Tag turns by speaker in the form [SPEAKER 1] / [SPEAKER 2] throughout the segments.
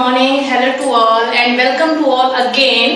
[SPEAKER 1] morning, hello to all and welcome to all again.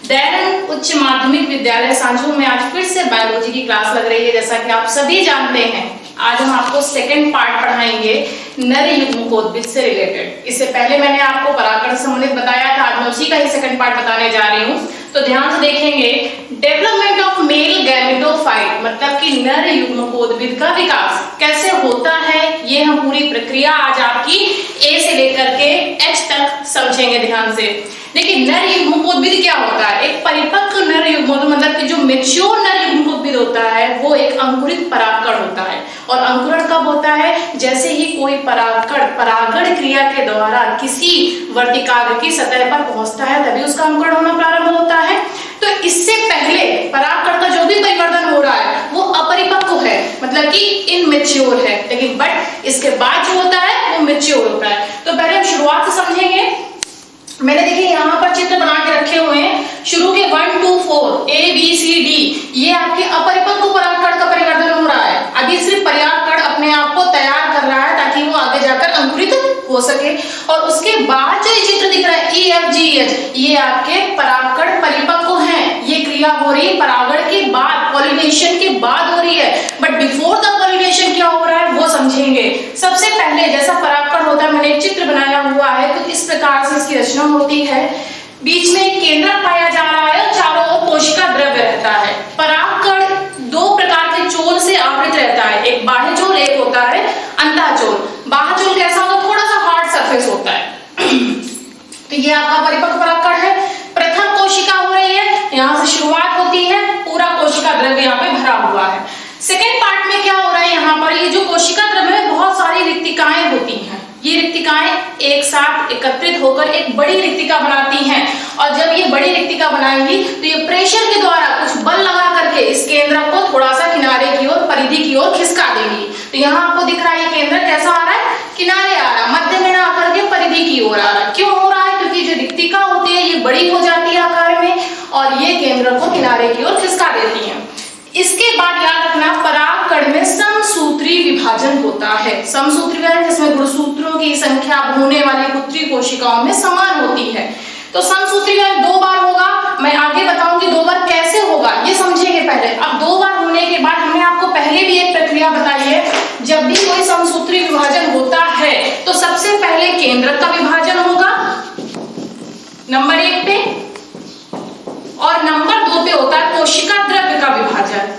[SPEAKER 1] दैरन उच्च माध्यमिक विद्यालय सांझू में आज फिर से बायोलॉजी की क्लास लग रही है। जैसा कि आप सभी जानते हैं, आज हम आपको सेकंड पार्ट पढ़ाएंगे नर युग्मकोद्भिद से रिलेटेड। इससे पहले मैंने आपको परागण से संबंधित बताया था, आज मैं उसी का ही सेकंड पार्ट बताने जा रही हूँ। तो ध्यान से देखेंगे, डेवलपमेंट ऑफ मेल गैमेटोफाइट मतलब कि नर युग्मकोद्भिद का विकास कैसे होता है, ये हम पूरी प्रक्रिया आज आपकी ए से लेकर के एच तक समझेंगे। ध्यान से देखिए, नर युग्मकोद्भिद क्या होता है। एक परिपक्व नर युग्मकोद्भिद मतलब कि जो मैच्योर नर युग्मकोद्भिद होता है वो एक अंकुरित परागकण होता है। और अंकुरण कब होता है? जैसे ही कोई परागकण परागण क्रिया के द्वारा किसी वर्तिकाग्र की सतह पर पहुंचता है तभी उसका अंकुरण होना प्रारंभ होता है। तो इससे पहले परागकण का जो भी परिवर्तन हो रहा है वो अपरिपक्व है, मतलब कि इनमेच्योर है। लेकिन बट इसके बाद जो होता है वो मैच्योर होता है। तो पहले हम शुरुआत से समझेंगे। मैंने देखिए यहाँ पर चित्र बना के रखे हुए हैं। शुरू के 1 2 4 A B C D ये आपके अपरिपक्व परागकण का परिवर्तन हो रहा है। अभी सिर्फ परागकण अपने आप को तैयार कर रहा है ताकि वो आगे जाकर अंकुरित हो सके। और उसके बाद जो ये चित्र दिख रहा है E F G H ये आपके परागकण परिपक्व हैं। ये क्रिया हो रही है परागण के बाद, पॉलिनेशन के बाद हो रही है। बट बिफोर द पॉलिनेशन क्या हो रहा है वो समझेंगे। सबसे पहले जैसा परागकण होता है, मैंने एक चित्र बनाया हुआ है, तो इस प्रकार से इसकी रचना होती है। बीच में एक केंद्रक पाया जा रहा है और चारों ओर कोशिका द्रव्य रहता है। परागकण दो प्रकार के चोल से आवृत रहता है, एक बाह्य चोल, एक होता है अंतःचोल। बाह्य चोल कैसा होता है? थोड़ा सा हार्ड सरफेस होता है। तो ये आपका परिपक्व परागकण है। प्रथम कोशिका हो रही है, यहाँ से शुरुआत होती है, पूरा कोशिका द्रव्य यहाँ पे भरा हुआ है। सेकेंड पार्ट में क्या हो रहा है, यहाँ पर ये जो कोशिका द्रव्य में बहुत सारी रिक्तिकाएं होती हैं। ये रिक्तिकाएं एक साथ एकत्रित होकर एक बड़ी रिक्तिका बनाती हैं। और जब ये बड़ी रिक्तिका बनाएंगी तो ये प्रेशर के द्वारा कुछ बल लगा करके इस केंद्रक को थोड़ा सा किनारे की ओर, परिधि की ओर खिसका देगी। तो यहाँ आपको दिख रहा है ये केंद्रक कैसा आ रहा है? किनारे आ रहा है, मध्य में ना आकर के परिधि की ओर आ रहा है। क्यों हो रहा है? क्योंकि जो रिक्तिका होती है ये बड़ी हो जाती है आकार में और ये केंद्रक को किनारे की ओर खिसका देती है। इसके बाद याद रखना, परागकण में समसूत्री विभाजन होता है। समसूत्री विभाजन जिसमें गुणसूत्रों की संख्या होने वाली पुत्री कोशिकाओं में समान होती है। तो समसूत्री विभाजन 2 बार होगा। मैं आगे बताऊंगी 2 बार कैसे होगा, ये समझेंगे पहले। अब 2 बार होने के बाद हमने आपको पहले भी एक प्रक्रिया बताई है। जब भी कोई समसूत्री विभाजन होता है तो सबसे पहले केंद्रक का विभाजन होगा नंबर 1 पे, और नंबर 2 पे होता है कोशिका द्रव्य का विभाजन।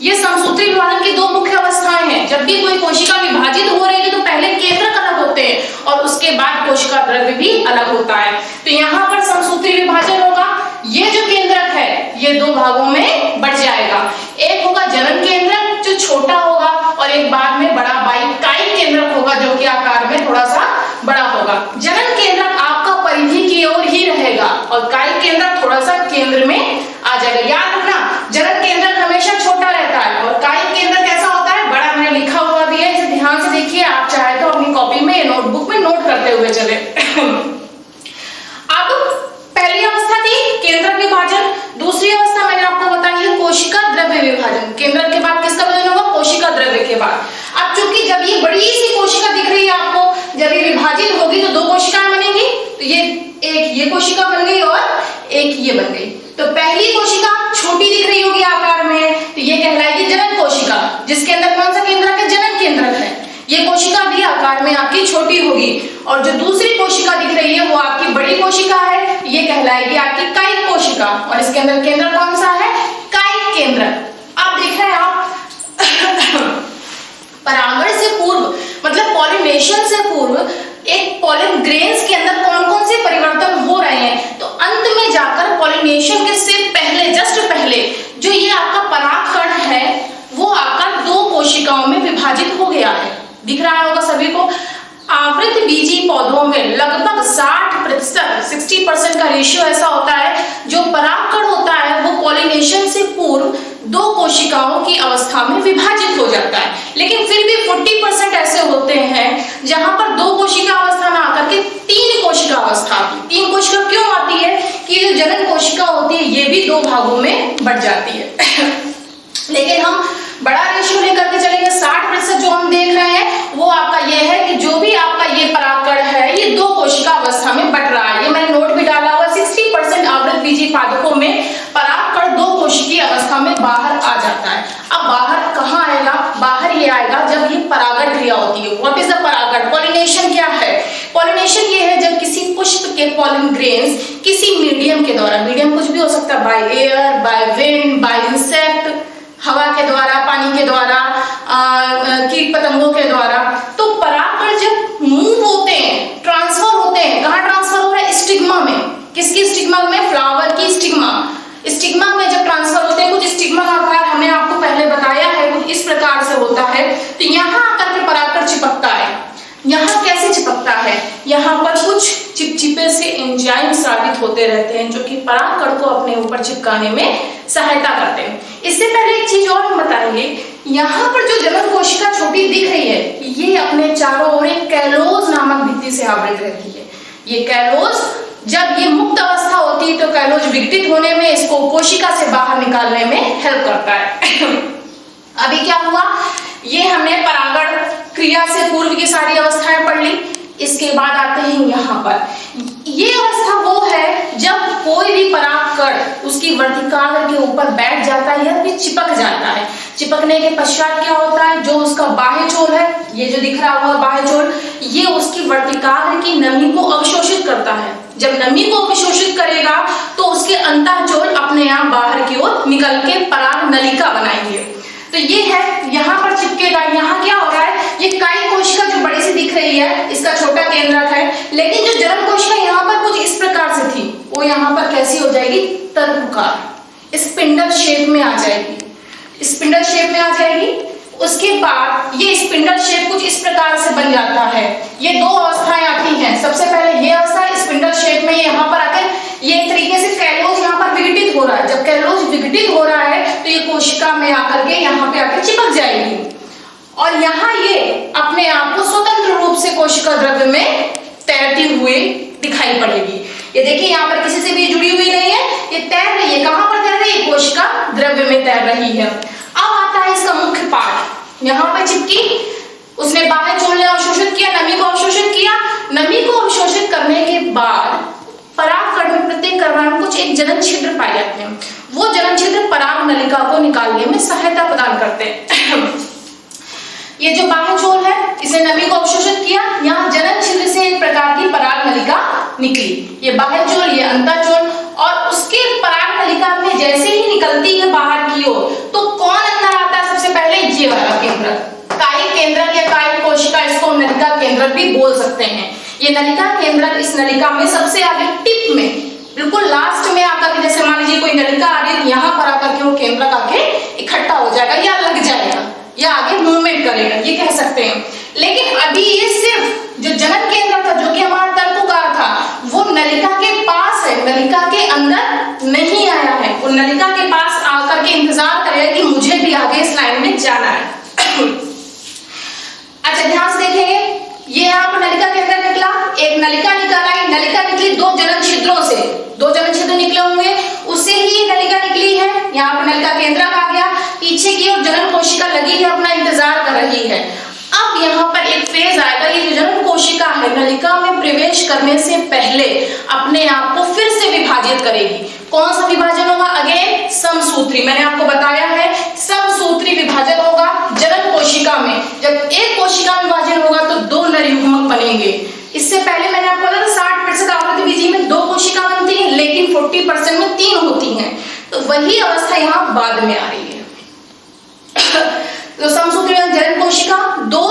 [SPEAKER 1] ये समसूत्री विभाजन की 2 मुख्य अवस्थाएं हैं। जब भी कोई कोशिका विभाजित हो रही है तो पहले केंद्रक अलग होते हैं और उसके बाद कोशिका द्रव्य भी अलग होता है। तो यहाँ पर समसूत्री विभाजन होगा। ये जो केंद्रक है ये 2 भागों में बढ़ जाएगा। एक होगा जनन केंद्रक जो छोटा होगा, और एक बाद में बड़ा बाइकाई केंद्रक होगा जो कि आकार में थोड़ा सा बड़ा होगा। जनन केंद्रक आपका परिधि की ओर ही रहेगा और काई केंद्रक थोड़ा सा केंद्र में आ जाएगा। याद रखना, जनन केंद्रक हमेशा छोटा रहता है और काई केंद्रक कैसा होता है? बड़ा। मैंने लिखा हुआ भी है, इसे ध्यान से देखिए। आप चाहे तो अपनी कॉपी में, नोटबुक में नोट करते हुए चले। अब पहली अवस्था थी केंद्रक विभाजन। दूसरी अवस्था मैंने आपको बताई है कोशिका द्रव्य विभाजन। केंद्रक के बाद किसका विभाजन होगा? कोशिका द्रव्य के बाद। अब चूंकि जब ये बड़ी सी कोशिका दिख रही है आपको, जब ये विभाजित होगी तो 2 कोशिकाएं बनेंगी। तो ये कोशिका बन गई और एक ये बन गई। तो पहली कोशिका छोटी दिख रही होगी आकार में, तो ये कहलाएगी जनन कोशिका, जिसके अंदर कौन सा केंद्रक है? जनन केंद्रक है। ये कोशिका भी आकार में आपकी छोटी होगी। और जो दूसरी कोशिका दिख रही है वो आपकी बड़ी कोशिका है, ये कहलाएगी आपकी कायिक कोशिका। और इसके अंदर केंद्रक कौन सा है? कायिक केंद्रक। अब देख रहे हैं आप परागण से पूर्व मतलब पॉलिनेशन से पूर्व एक पॉलन ग्रेन्स के अंदर कौन कौन से परिवर्तन हो रहे हैं। तो अंत में जाकर पॉलिनेशन के से पहले, जस्ट पहले, जो ये आपका परागकण है वो आकर 2 कोशिकाओं में विभाजित हो गया है। दिख रहा होगा सभी को। आवृत बीजी पौधों में लगभग 60% का रेशियो ऐसा होता है। जो परागकण होता है वो पॉलिनेशन से पूर्व 2 कोशिकाओं की अवस्था में विभाजित हो जाता है। लेकिन फिर भी 40% ऐसे होते हैं जहां पर 2 कोशिका अवस्था ना आकर के 3 कोशिका अवस्था आती है। 3 कोशिका क्यों आती है? कि जो जनन कोशिका होती है ये भी 2 भागों में बढ़ जाती है। लेकिन हम बड़ा रेशियो लेकर के चलेंगे। 60% जो हम देख रहे हैं वो आपका ये है कि जो भी आपका ये परागकण है ये 2 कोशिका अवस्था में बट रहा है। ये मैंने नोट भी डाला हुआ, 60% आवृतबीजी पादपों में परागकण 2 कोशिकीय अवस्था में बाहर आ जाता है। अब बाहर कहाँ आएगा? बाहर ये आएगा जब ये परागण क्रिया होती है। व्हाट इज द परागण? पॉलिनेशन क्या है? पॉलिनेशन ये है जब किसी पुष्प के पॉलन ग्रेन्स किसी मीडियम के द्वारा, मीडियम कुछ भी हो सकता है, by air, by wind, bye insect, हवा के द्वारा, पानी के द्वारा, कीट पतंगों के द्वारा, तो परागकण जब मूव होते हैं, ट्रांसफर होते हैं, कहाँ ट्रांसफर हो रहा है? स्टिग्मा में। किसकी स्टिग्मा में? फ्लावर की स्टिग्मा। स्टिग्मा में जब ट्रांसफर होते हैं, कुछ स्टिग्मा का आकार हमने आपको पहले बताया है, कुछ इस प्रकार से होता है। तो यहाँ आकर के परागकण चिपकता है। यहाँ कैसे चिपकता है? यहाँ पर कुछ चिपचिपे से एंजाइम स्रावित होते रहते हैं जो कि परागकण को अपने ऊपर चिपकाने में सहायता करते हैं। इससे पहले एक चीज और हम बताएंगे, यहाँ पर जो जनन कोशिका छोटी दिख रही है ये अपने चारों ओर एक कैलोज नामक भित्ति से आवृत रहती है। ये कैलोज जब ये मुक्त अवस्था होती है तो कैलोज विघटित होने में, इसको कोशिका से बाहर निकालने में हेल्प करता है। अभी क्या हुआ? ये हमने परागण क्रिया से पूर्व की सारी अवस्थाएं पढ़ ली। इसके बाद आते हैं यहाँ पर। ये अवस्था वो है जब कोई भी परागकण उसकी वर्तिकाग्र के ऊपर बैठ जाता है या फिर चिपक जाता है। चिपकने के पश्चात क्या होता है? जो उसका बाह्य चोल है, ये जो दिख रहा हुआ बाह्य चोल, ये उसकी वर्तिकाग्र की नमी को अवशोषित करता है। जब नमी को अवशोषित करेगा तो उसके अंतःचोल अपने आप बाहर की ओर निकल के पराग नलिका बनाएंगे। तो ये है, यहाँ पर चिपकेगा। यहाँ क्या हो रहा है? ये काई कोशिका जो बड़ी सी दिख रही है इसका छोटा केंद्रक है, लेकिन जो जनन कोशिका यहाँ पर कुछ इस प्रकार से थी वो यहाँ पर कैसी हो जाएगी? तर्कुकार, स्पिंडल शेप में आ जाएगी। स्पिंडल शेप में आ जाएगी। उसके बाद ये स्पिंडल शेप कुछ इस प्रकार से बन जाता है। ये 2 अवस्थाएं आती हैं। सबसे पहले ये अवस्था स्पिंडल शेप में, यहाँ पर आकर ये एक तरीके से कैलोज यहाँ पर विघटित हो रहा है। जब कैलोज विघटित हो रहा है तो ये कोशिका में आकर के यहाँ पे आकर चिपक जाएगी और यहाँ ये अपने आप को स्वतंत्र रूप से कोशिका द्रव्य में तैरती हुई दिखाई पड़ेगी। ये देखिए यहाँ पर किसी से भी जुड़ी हुई नहीं है, ये तैर रही है। कहाँ पर तैर रही है? कोशिका द्रव्य में तैर रही है। अब आता है इसका मुख्य पार्ट। यहाँ पर चिपकी, उसने बाह्य चोल ने अवशोषित किया, नमी को अवशोषित किया। नमी को अवशोषित करने के बाद परागकण में प्रत्येक कण में कुछ एक जनन छिद्र पाए जाते हैं। वो जनन छिद्र पराग नलिका को निकालने में सहायता प्रदान करते हैं। ये जो बाह्य चोल है इसे नमी को अवशोषित किया, यहाँ जनन छिद्र से एक प्रकार की पराग नलिका निकली। ये बाह्य चोल, ये अंतःचोल, और उसके पराग नलिका में जैसे ही निकलती है बाहर की ओर तो कौन अंदर आता है? सबसे पहले ये वाला केंद्रक, कायिक केंद्रक या कायिक कोशिका, इसको नलिका केंद्रक भी बोल सकते हैं। ये नलिका केंद्रक इस नलिका में सबसे आगे टिप में, बिल्कुल लास्ट में आकर के, जैसे मान लीजिए कोई नलिका आ रही है, यहाँ पर आकर के वो केंद्रक आके इकट्ठा हो जाएगा या लग जाएगा या आगे मूवमेंट करेगा, ये कह सकते हैं। लेकिन अभी ये सिर्फ जो जनन केंद्र था, जो कि हमारा तर्कुकार था, वो नलिका के पास है, नलिका के अंदर नहीं आया है। वो नलिका के पास आकर के इंतजार करेगा कि मुझे भी आगे इस लाइन में जाना है। अच्छा, ध्यान से देखेंगे, ये यहाँ पर नलिका के अंदर निकला, एक नलिका निकल आई, नलिका निकली 2 जनन छिद्रों से, 2 जनन छिद्र निकले होंगे, उससे ही नलिका निकली है। यहाँ पर नलिका केंद्रक आ गया, पीछे की ओर जनन कोशिका लगी है, अपना इंतजार कर रही है। अब यहाँ पर एक फेज आएगा, ये जनन कोशिका है नलिका में प्रवेश करने से पहले अपने आप को फिर से विभाजित करेगी। कौन सा विभाजन होगा? अगेन समसूत्री। मैंने आपको बताया है समसूत्री विभाजन होगा जनन कोशिका में। जब एक कोशिका विभाजन होगा तो 2 नर युग्मक बनेंगे। इससे पहले मैंने आपको बताया 60% आवृतबीजी में 2 कोशिका बनती है, लेकिन 40% में 3 होती हैं। तो वही अवस्था यहाँ बाद में आ रही है। तो समसूत्री जनन कोशिका 2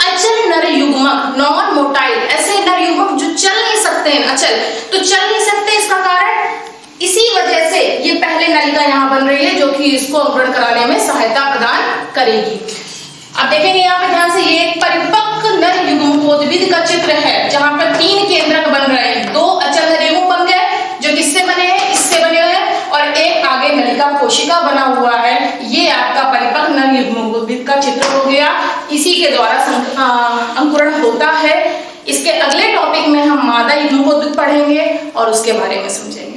[SPEAKER 1] अचल नर युग्मक, नॉन मोटाइल, ऐसे नर युग्मक जो चल नहीं सकते हैं, अचल तो चल नहीं सकते। इसका कारण इसी वजह से ये पहले नलिका यहाँ बन रही है जो कि इसको अंकुरण कराने में सहायता प्रदान करेगी। अब देखेंगे यहाँ पे ध्यान से, ये एक परिपक्व नर युग्मकोद्भिद का चित्र है जहां पर 3 केंद्रक बन रहे हैं। 2 अचल नर युग्मक बन गए जो किससे बने हैं? इससे बने हुए हैं, और एक आगे नलिका कोशिका बना हुआ है। ये आपका परिपक्व नर युग्मकोद्भिद का चित्र हो गया। इसी के द्वारा अंकुरण होता है। इसके अगले टॉपिक में हम मादा युग्मकोद्भिद पढ़ेंगे और उसके बारे में समझेंगे।